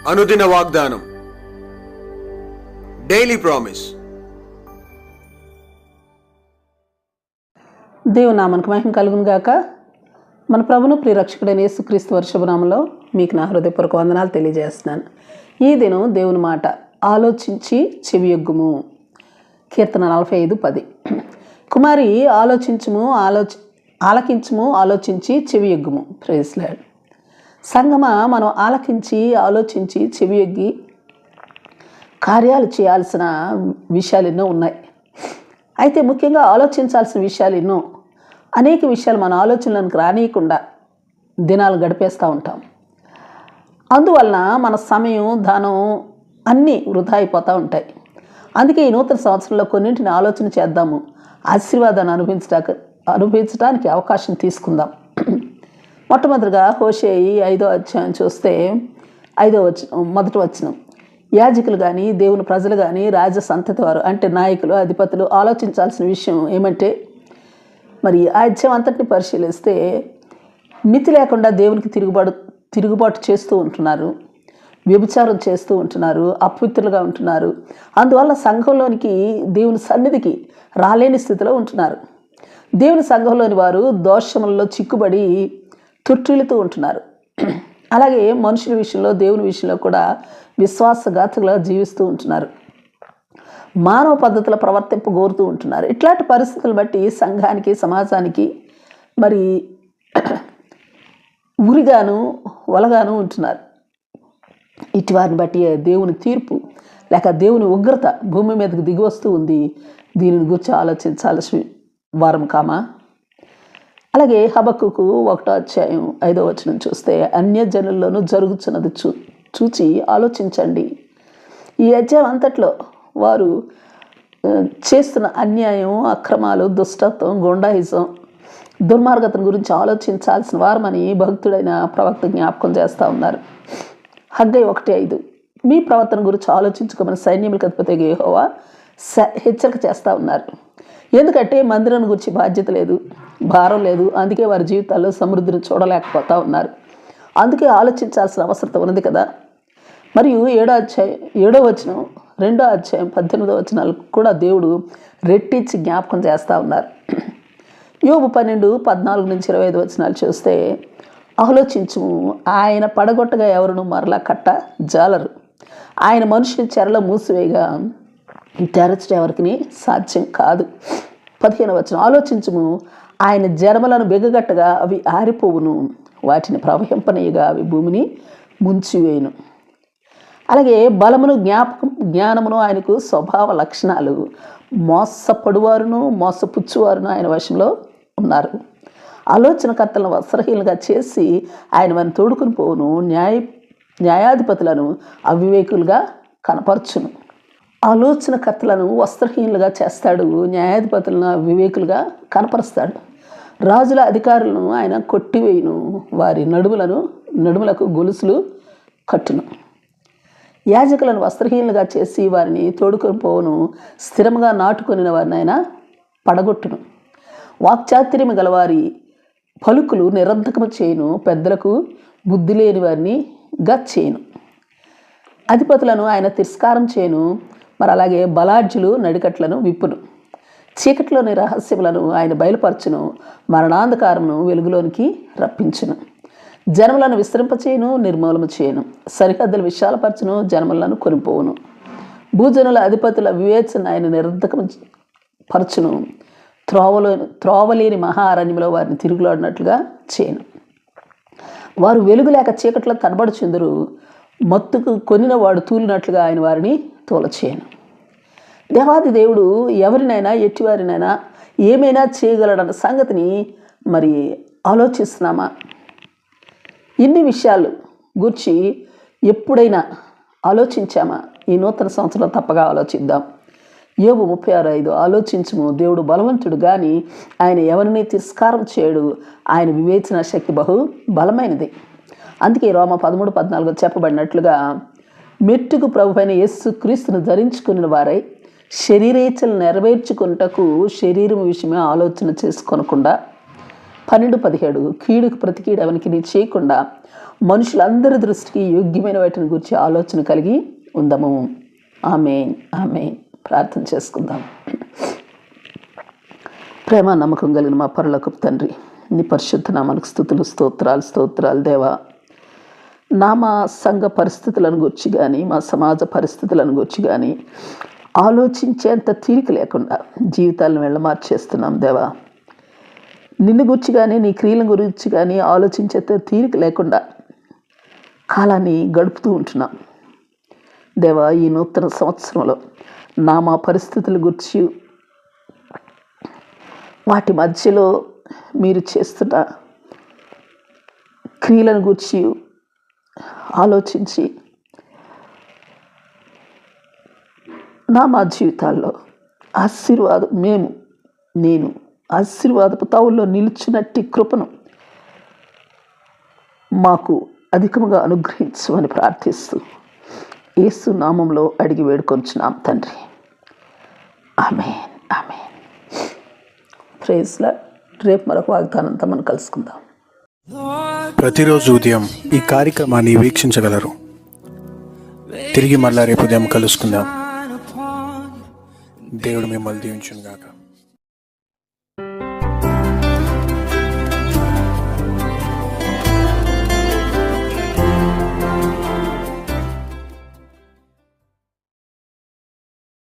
అనుదిన వాగ్దానం, daily promise. దేవుని నామానికి మహిమ కలుగును గాక. మన ప్రభును ప్రియరక్షకుడైన యేసుక్రీస్తు వర్షభనామంలో మీకు నా హృదయపూర్వక వందనాలు తెలియజేస్తున్నాను. ఈ దినం దేవుని మాట, ఆలోచించి చెవియొగ్గుము. కీర్తన 45:10. కుమారి ఆలోచించుము, ఆలకించుము, ఆలోచించి చెవియొగ్గుము. Praise lord. సంగమా, మనం ఆలకించి, ఆలోచించి, చెవియొగ్గి కార్యాలు చేయాల్సిన విషయాలు ఎన్నో ఉన్నాయి. అయితే ముఖ్యంగా ఆలోచించాల్సిన విషయాలు ఎన్నో, అనేక విషయాలు మన ఆలోచనలకు రానియకుండా దినాలు గడిపేస్తూ ఉంటాం. అందువలన మన సమయం, ధనం అన్నీ వృధా అయిపోతూ ఉంటాయి. అందుకే ఈ నూతన సంవత్సరంలో కొన్నింటిని ఆలోచన చేద్దాము, ఆశీర్వాదాన్ని అనుభవించడానికి అవకాశం తీసుకుందాం. మొట్టమొదటిగా హోషేయి 5వ అధ్యాయం చూస్తే 1వ వచనం, యాజకులు కానీ, దేవుని ప్రజలు కానీ, రాజ సంతతి వారు అంటే నాయకులు, అధిపతులు ఆలోచించాల్సిన విషయం ఏమంటే, మరి ఆ అధ్యాయం అంతటిని పరిశీలిస్తే మితి లేకుండా దేవునికి తిరుగుబాటు చేస్తూ ఉంటున్నారు, వ్యభిచారం చేస్తూ ఉంటున్నారు, అపవిత్రులుగా ఉంటున్నారు. అందువల్ల సంఘంలోనికి, దేవుని సన్నిధికి రాలేని స్థితిలో ఉంటున్నారు. దేవుని సంఘంలోని వారు దోషములలో చిక్కుబడి తుట్టిల్లుతూ ఉంటున్నారు. అలాగే మనుషుల విషయంలో, దేవుని విషయంలో కూడా విశ్వాసఘాతకులుగా జీవిస్తూ ఉంటున్నారు. మానవ పద్ధతుల ప్రవర్తింపగోరుతూ ఉంటున్నారు. ఇట్లాంటి పరిస్థితులు బట్టి సంఘానికి, సమాజానికి మరి ఉరిగాను, వలగాను ఉంటున్నారు. ఇటు వారిని బట్టి దేవుని తీర్పు లేక దేవుని ఉగ్రత భూమి మీదకి దిగి వస్తూ ఉంది. దీనిని గురించి ఆలోచించాల్సిన వారం కామా. అలాగే హబక్కుకు 1వ అధ్యాయం 5వ వచనం చూస్తే, అన్యజనుల్లోనూ జరుగుతున్నది చూచి ఆలోచించండి. ఈ అధ్యాయం అంతట్లో వారు చేస్తున్న అన్యాయం, అక్రమాలు, దుష్టత్వం, గుండాయిజం, దుర్మార్గతను గురించి ఆలోచించాల్సిన వారమని భక్తుడైన ప్రవక్త జ్ఞాపకం చేస్తూ ఉన్నారు. హగ్గై 1:5, మీ ప్రవర్తన గురించి ఆలోచించుకోమని సైన్యములకు అధిపతి యెహోవా హెచ్చరిక చేస్తూ ఉన్నారు. ఎందుకంటే మందిరం గురించి బాధ్యత లేదు, భారం లేదు. అందుకే వారి జీవితాల్లో సమృద్ధిని చూడలేకపోతూ ఉన్నారు. అందుకే ఆలోచించాల్సిన అవసరం ఉన్నది కదా. మరియు 7వ వచనం, 2వ అధ్యాయం 18వ వచనాలు కూడా దేవుడు రెట్టించి జ్ఞాపకం చేస్తూ ఉన్నారు. యోబు 12:14-25 వచనాలు చూస్తే, ఆలోచించుము, ఆయన పడగొట్టగా ఎవరును మరలా కట్ట జాలరు, ఆయన మనుషుని చెరలో మూసివేయగా తెరచడం ఎవరికి సాధ్యం కాదు. 15వ వచనం, ఆలోచించుము, ఆయన జనములను బిగగట్టగా అవి ఆరిపోవును, వాటిని ప్రవహింపనీయగా అవి భూమిని ముంచివేయును. అలాగే బలమును, జ్ఞానమును ఆయనకు స్వభావ లక్షణాలు. మోసపడువారును, మోసపుచ్చువారును ఆయన వశంలో ఉన్నారు. ఆలోచనకర్తలను వస్త్రహీనులుగా చేసి ఆయన వారిని తోడుకుని పోవును. న్యాయాధిపతులను అవివేకులుగా కనపరచును. ఆలోచనకర్తలను వస్త్రహీనులుగా చేస్తాడు, న్యాయాధిపతులను వివేకులుగా కనపరుస్తాడు. రాజుల అధికారులను ఆయన కొట్టివేయును, వారి నడుములకు గొలుసులు కట్టును. యాజకులను వస్త్రహీనులుగా చేసి వారిని తోడుకొని పోవును, స్థిరంగా నాటుకొని వారిని ఆయన పడగొట్టును. వాక్చాతుర్యము గలవారి పలుకులు నిరర్ధకము చేయును, పెద్దలకు బుద్ధి లేని వారిని చేయను. అధిపతులను ఆయన తిరస్కారం చేయను, మరి అలాగే బలాఢ్యులు నడికట్లను విప్పును. చీకటిలోని రహస్యములను ఆయన బయలుపరచును, మరణాంధకారమును వెలుగులోనికి రప్పించును. జనములను విస్తరింపచేయును, నిర్మూలము చేయను, సరిహద్దులు విశాలపరచును, జనములను కొనిపోవును. భూజనుల అధిపతుల వివేచన ఆయన నిరర్ధకము పరచును, త్రోవలేని మహా అరణ్యంలో వారిని తిరుగులాడినట్లుగా చేయను. వారు వెలుగు లేక చీకట్లో తడబడుచుందురు, మత్తుకు కొనిన వాడు తూలినట్లుగా ఆయన వారిని తోలచేయను. దేవాది దేవుడు ఎవరినైనా, ఎట్టివారినైనా ఏమైనా చేయగలడన్న సంగతిని మరి ఆలోచిస్తున్నామా? ఇన్ని విషయాలు గురించి ఎప్పుడైనా ఆలోచించామా? ఈ నూతన సంవత్సరంలో తప్పగా ఆలోచిద్దాం. యోబు 36:5, ఆలోచించుము, దేవుడు బలవంతుడు కానీ ఆయన ఎవరిని తిరస్కారం చేయడు, ఆయన వివేచన శక్తి బహు బలమైనది. అందుకే రోమా 13:14 చెప్పబడినట్లుగా, మెట్టుకు ప్రభువైన యేసుక్రీస్తును ధరించుకున్న వారై శరీరేచ్ఛలు నెరవేర్చుకొనుటకు శరీరం విషయమే ఆలోచన చేసుకొనకుండా 12:17, కీడుకు ప్రతి కీడు ఎవనికి చేయకుండా మనుషులందరి దృష్టికి యోగ్యమైన వాటిని గురించి ఆలోచన కలిగి ఉందాము. ఆమేన్, ఆమేన్. ప్రార్థన చేసుకుందాం. ప్రేమ నమ్మకం కలిగిన మా పరలోకపు తండ్రి, నీ పరిశుద్ధ నామానికి స్తుతులు, స్తోత్రాలు దేవా. మా సంఘ పరిస్థితులను గురించి కానీ, మా సమాజ పరిస్థితులను గురించి కానీ ఆలోచించేంత తీరిక లేకుండా జీవితాలను వెళ్ళమార్చేస్తున్నాం దేవా. నిన్ను గురించి కానీ, నీ క్రియల గురించి కానీ ఆలోచించేంత తీరిక లేకుండా కాలాన్ని గడుపుతూ ఉంటున్నాం దేవా. ఈ నూతన సంవత్సరంలో మా పరిస్థితుల గురించి, వాటి మధ్యలో మీరు చేస్తున్న క్రియలను గురించి ఆలోచించి మా జీవితాల్లో నేను ఆశీర్వాదపు తావుల్లో నిలుచున్నట్టి కృపను మాకు అధికముగా అనుగ్రహించమని ప్రార్థిస్తూ యేసు నామంలో అడిగి వేడుకొంచున్నాం తండ్రి. Amen, amen. Praise Lord. రేపు మరొక వాగ్దానంతో మనం కలుసుకుందాం. ప్రతిరోజు ఉదయం ఈ కార్యక్రమాన్ని వీక్షించగలరు. తిరిగి మళ్ళా రేపు ఉదయం కలుసుకుందాం. దేవుడు మిమ్మల్ని దీవించును గాక.